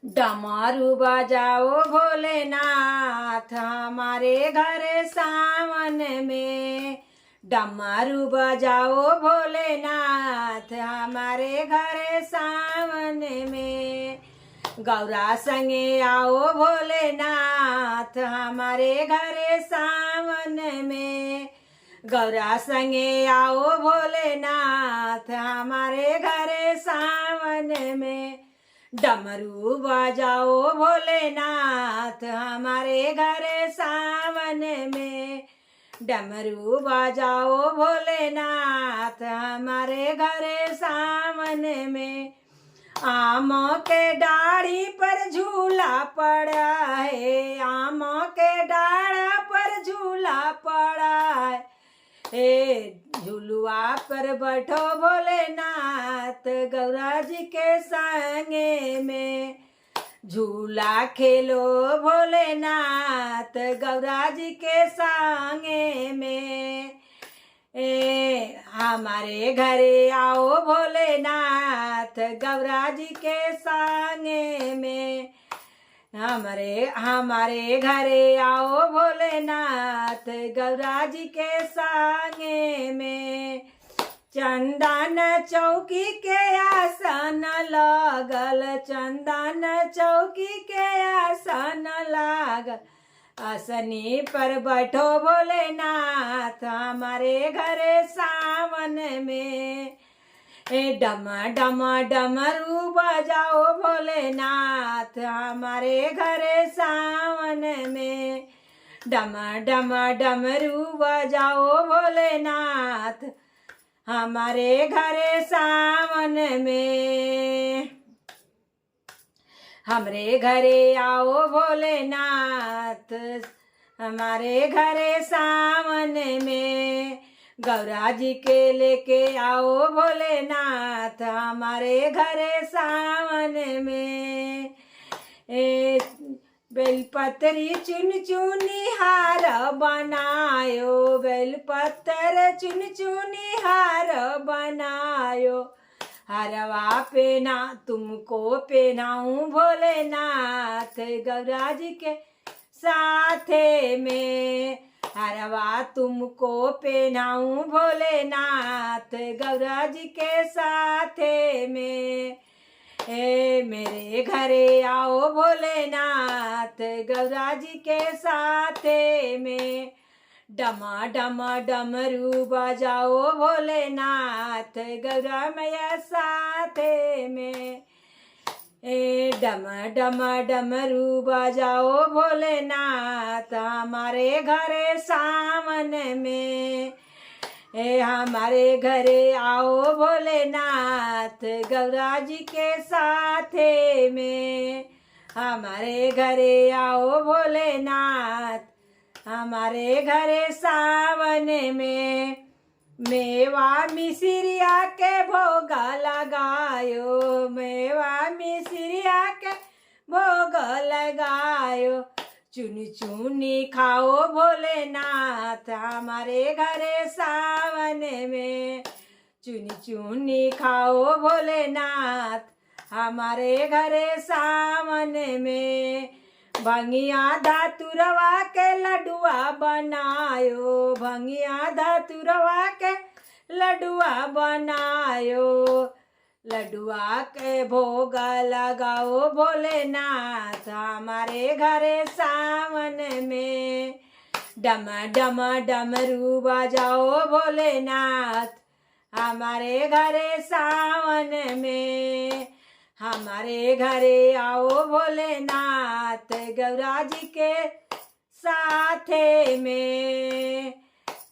डमरू बजाओ भोलेनाथ हमारे घर सावन में। डमरू बजाओ भोलेनाथ हमारे घर सावन में। गौरा संगे आओ भोलेनाथ हमारे घर सावन में। गौरा संगे आओ भोलेनाथ हमारे घर सावन में। डमरू बजाओ भोलेनाथ हमारे घर सावन में। डमरू बजाओ भोलेनाथ हमारे घर सावन में। आमों के डाढ़ी पर झूला पड़ा है। आमों के डाढ़ा पर झूला पड़ा है। झुलुआ पर बैठो भोलेनाथ गौरा जी के संगे में। झूला खेलो भोलेनाथ गौरा जी के संगे में। हमारे घरे आओ भोलेनाथ गौरा जी के संगे में। हमारे घरे आओ भोलेनाथ गौरा जी के संगे में। चंदन चौकी के आसन लागल। चंदन चौकी के आसन लागल। आसनी पर बैठो भोलेनाथ हमारे घरे सावन में। डम डम डमरू बजाओ भोलेनाथ हमारे घरे सावन में। डम डम डमरू बजाओ भोलेनाथ हमारे घरे सावन में। हमरे घरे आओ भोलेनाथ हमारे घरे सावन में। गौरा जी के लेके आओ भोलेनाथ हमारे घरे सावन में। बेलपत्री चुन चुनी हार बनायो। बेलपत्र चुन चुनी हार बनायो। हरवा पहना तुमको पहनाऊं भोलेनाथ गौरा जी के साथे में। हरवा तुमको पहनाऊं भोलेनाथ गौरा जी के साथे में। मेरे घरे आओ भोलेनाथ गौरा जी के साथे में। डमा डमा डमरू बजाओ भोलेनाथ गौरा मैया साथे में। डम डम डमरू बजाओ भोलेनाथ हमारे घरे सावन में। हमारे घरे आओ भोलेनाथ गौरा जी के साथे में। हमारे घरे आओ भोलेनाथ हमारे घरे सावन में। मेवा मिसरिया के भोगा लगायो। मेवा मिसरिया के भोग लगायो। चुनी चुनी खाओ भोलेनाथ हमारे घरे सावन में। चुनी चुनी खाओ भोलेनाथ हमारे घरे सावन में। भंगिया धातुरवा के लडुआ बनायो। भंगिया धातुरवा के लडुआ बनायो। लडुआ के भोग लगाओ भोलेनाथ हमारे घरे सावन में। डम डम डमरू बजाओ भोलेनाथ हमारे घरे सावन में। हमारे घरे आओ भोलेनाथ गौरा जी के साथे में।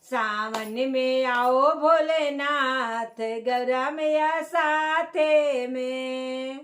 सावन में आओ भोलेनाथ गौरा मैया साथे में।